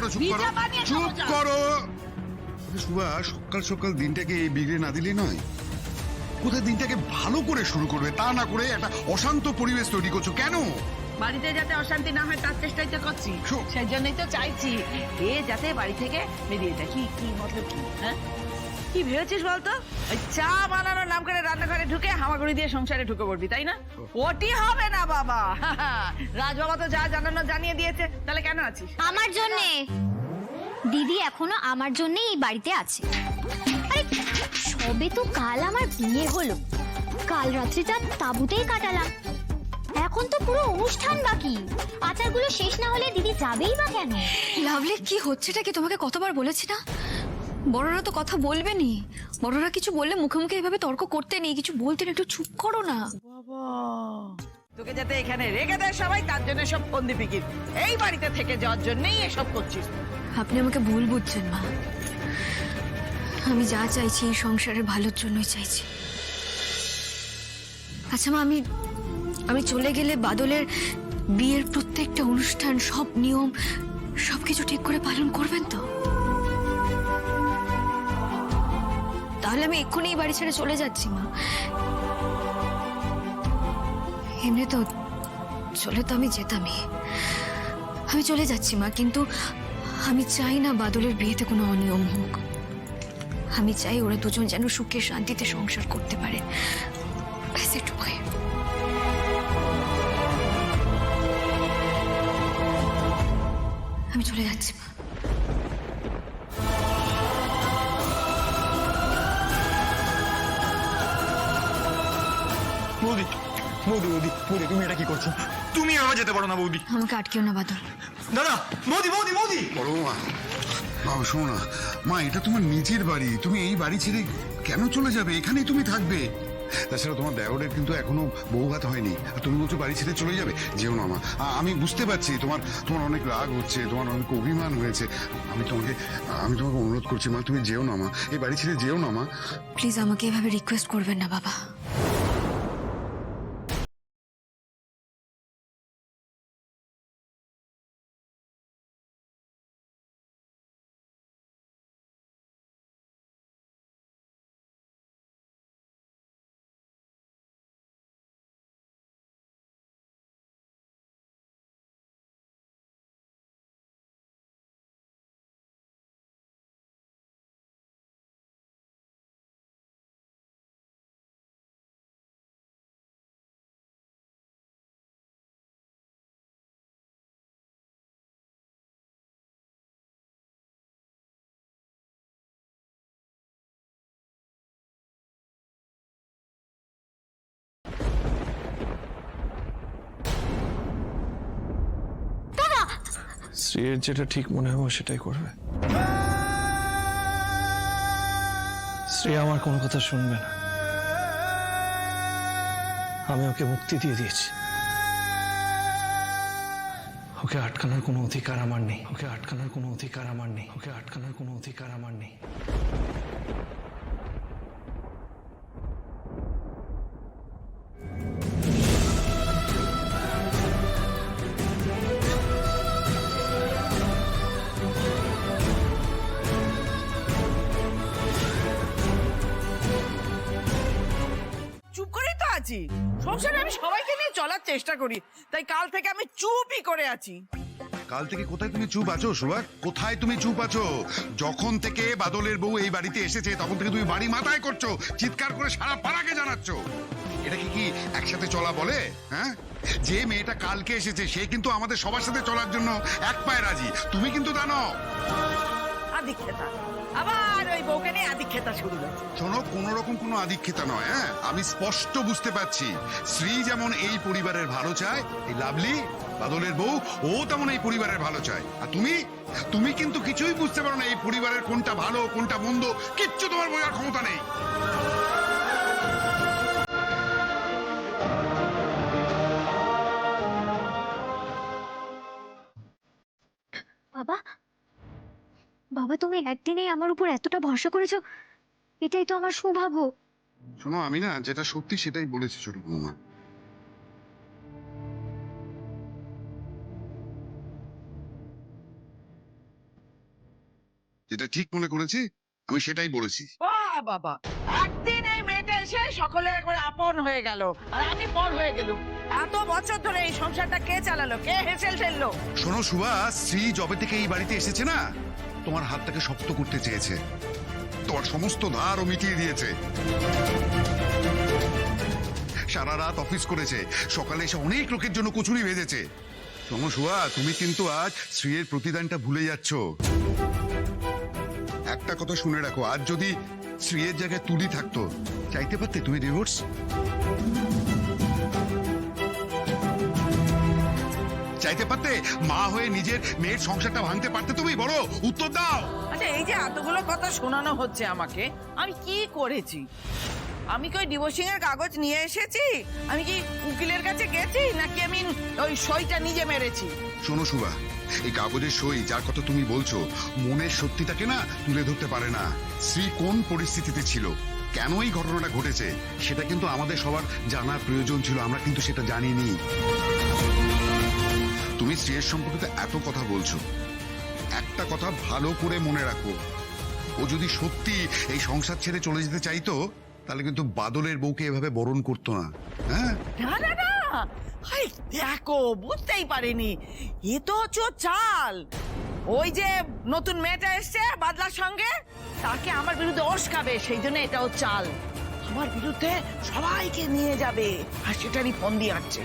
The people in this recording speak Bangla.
করো চুপ করো চুপ করো। শুভা, সকাল সকাল দিনটাকে বিগড়ে না দিলে নয়। কোথায় দিনটাকে ভালো করে শুরু করবে, তা না করে একটা অশান্ত পরিবেশ তৈরি করছো কেন? বাড়িতে যাতে অশান্তি না হয় তার চেষ্টাই তো করছি, সেই জন্যই তো চাইছি এ যাতে বাড়ি থেকে বেরিয়ে যায়। কি মতলব কি? হ্যাঁ, কি ভেবেছিস বলতো? ওই চা বানানোর নাম করে রান্নাঘরে ঢুকে হামাগুড়ি দিয়ে সংসারে ঢুকে পড়বি, তাই না? ওটি হবে না বাবা। রাজ বাবা তো যা জানানো জানিয়ে দিয়েছে, তাহলে কেন আছিস? আমার জন্যে দিদি এখনো আমার জন্যই এই বাড়িতে আছে। আরে সবে তো কাল আমার বিয়ে হলো, কাল রাত্রিটা তাঁবুতেই কাটালাম, এখন তো পুরো অনুষ্ঠান বাকি। আচারগুলো শেষ না হলে দিদি যাবেই বা কেন? লাভলি, কি হচ্ছেটা কি? তোমাকে কতবার বলেছি না, বড়রা তো কথা বলবেনি। বড়রা কিছু বললে মুখে মুখে এভাবে তর্ক করতে নেই, কিছু বলতে নেই, একটু চুপ করো না। বাবা, তোকে যাতে এখানে রেখে দেয় সবাই, তার জন্য সব বন্দি ফিকির। এই বাড়িতে থেকে যাওয়ার জন্যই এসব করছিস। আপনি আমাকে ভুল বুঝছেন মা, আমি যা চাইছি এই সংসারের ভালোর জন্যই চাইছি। আচ্ছা মা, আমি চলে গেলে বাদলের বিয়ের প্রত্যেকটা অনুষ্ঠান, সব নিয়ম, সবকিছু ঠিক করে পালন করবেন তো? তাহলে আমি এক্ষুনি এই বাড়ি ছেড়ে চলে যাচ্ছি মা। এমনি তো চলে তো আমি যেতামই, আমি চলে যাচ্ছি মা, কিন্তু আমি চাই না বাদলের বিয়েতে কোনো অনিয়ম হোক। আমি চাই ওরা দুজন যেন সুখে শান্তিতে সংসার করতে পারে, ব্যাস এটুকুই। আমি চলে যাচ্ছি মা। বৌদি বৌদি বৌদি বৌদি, তুমি এটা কি করছো? তুমি আমার যেতে পারো না বৌদি। আমাকে আটকেও না বাদল। দাদা, বৌদি বৌদি বৌদি। বড় মা, বাবা শোনো না মা, এটা তোমার নিজের বাড়ি, তুমি এই বাড়ি ছেড়ে কেন চলে যাবে? এখানেই তুমি থাকবে। তাছাড়া তোমার দেওরের কিন্তু এখনো বউভাত হয়নি, আর তুমি বলছো বাড়ি ছেড়ে চলে যাবে। যেও না মা, আমি বুঝতে পারছি তোমার অনেক রাগ হচ্ছে, তোমার অনেক অভিমান হয়েছে। আমি তোমাকে অনুরোধ করছি মা, তুমি যেও না মা, এই বাড়ি ছেড়ে যেও না মা। প্লিজ আমাকে এভাবে রিকোয়েস্ট করবেন না বাবা। শ্রীয়ের যেটা ঠিক মনে হবে সেটাই করবে। শ্রী আমার কোনো কথা শুনবে না, আমি ওকে মুক্তি দিয়ে দিয়েছি। ওকে আটকানোর কোনো অধিকার আমার নেই, ওকে আটকানোর কোনো অধিকার আমার নেই, ওকে আটকানোর কোনো অধিকার আমার নেই। চুপ করেই তো আছি, সংসারে আমি সবাইকে নিয়ে চলার চেষ্টা করি, তাই কাল থেকে আমি চুপই করে আছি। কাল থেকে কোথায় তুমি চুপ আছো সুভাষ? কোথায় তুমি চুপ আছো? যখন থেকে বাদলের বউ এই বাড়িতে এসেছে তখন থেকে তুমি বাড়ি মাথায় করছো, চিৎকার করে সারা পাড়াকে জানাচ্ছ। এটা কি একসাথে চলা বলে? হ্যাঁ, যে মেয়েটা কালকে এসেছে সে কিন্তু আমাদের সবার সাথে চলার জন্য এক পায়ে রাজি, তুমি কিন্তু জানো। আদিক্ষেতা, আবার ওই বউকে নিয়ে আদিক্ষেতা শুরু হয়েছে। শোনো, কোন রকম কোনো আদিক্ষেতা নয়। হ্যাঁ, আমি স্পষ্ট বুঝতে পারছি শ্রী যেমন এই পরিবারের ভালো চায়, এই লাভলি বাদলের বউ ও তেমন এই পরিবারের ভালো চায়। আর তুমি কিন্তু কিছুই বুঝতে পারো না এই পরিবারের কোনটা ভালো কোনটা মন্দ, কিচ্ছু তোমার বোঝার ক্ষমতা নেই। বাবা, বাবা তুমি একদিনেই আমার উপর এতটা ভরসা করেছো, এটাই তো আমার সৌভাগ্য। শোনো, আমি না যেটা সত্যি সেটাই বলেছি ছোট বৌমা। যেটা ঠিক মনে করেছি আমি সেটাই বলেছি। বাহ বাবা, একদিন এই মেয়েটা এসে সকলে একবার আপন হয়ে গেল আর আমি পর হয়ে গেলুম। এত বছর ধরে এই সংসারটা কে চালালো, কে হেসেল ঠেললো? শোনো সুভাষ, শ্রী যবে থেকে এই বাড়িতে এসেছে না, তোমার হাতটাকে শক্ত করতে চেয়েছে, তোমার সমস্ত ধারও মিটিয়ে দিয়েছে। সারা রাত অফিস করেছে, সকালে এসে অনেক লোকের জন্য কচুরি ভেজেছে। শোনো সুভা, তুমি কিন্তু আজ শ্রীয়ের প্রতিদানটা ভুলে যাচ্ছ। একটা কথা শুনে রাখো, আজ যদি শ্রীয়ের জায়গায় তুলি থাকতো, চাইতে পারতে তুমি ডিভোর্স? চাইতে পারতে? মা হয়ে নিজের মেয়ের সংসারটা ভাঙতে পারতে তুমি? বলো, উত্তর দাও। আচ্ছা, এই যে এতগুলো কথা শোনানো হচ্ছে আমাকে, আমি কি করেছি? আমি কি ওই ডিভোর্সিং এর কাগজ নিয়ে এসেছি? আমি কি উকিলের কাছে গেছি, নাকি আমি ওই সইটা নিজে মেরেছি? শোনো সুভা, এই কাগজের সই যার কথা তুমি বলছো, মনের সত্যিটাকে না তুলে ধরতে পারে না। শ্রী কোন পরিস্থিতিতে ছিল, কেন এই ঘটনাটা ঘটেছে, সেটা কিন্তু আমাদের সবার জানার প্রয়োজন ছিল, আমরা কিন্তু সেটা জানিনি। তুমি শ্রীয়ের সম্পর্কে এত কথা বলছো, একটা কথা ভালো করে মনে রাখো, ও যদি সত্যি এই সংসার ছেড়ে চলে যেতে চাইতো, তাহলে কিন্তু বাদলের বউকে এভাবে বরণ করতো না। হ্যাঁ, না না না, হাই দেখো, বুঝতেই পারিনি, এ তো হচ্ছে ওর চাল। ওই যে নতুন মেয়েটা এসছে বাদলার সঙ্গে, তাকে আমার বিরুদ্ধে ওস্কাবে, সেই জন্য এটা ওর চাল। আমার বিরুদ্ধে সবাইকে নিয়ে যাবে, আর সেটারই ফোন দিয়ে আসছে।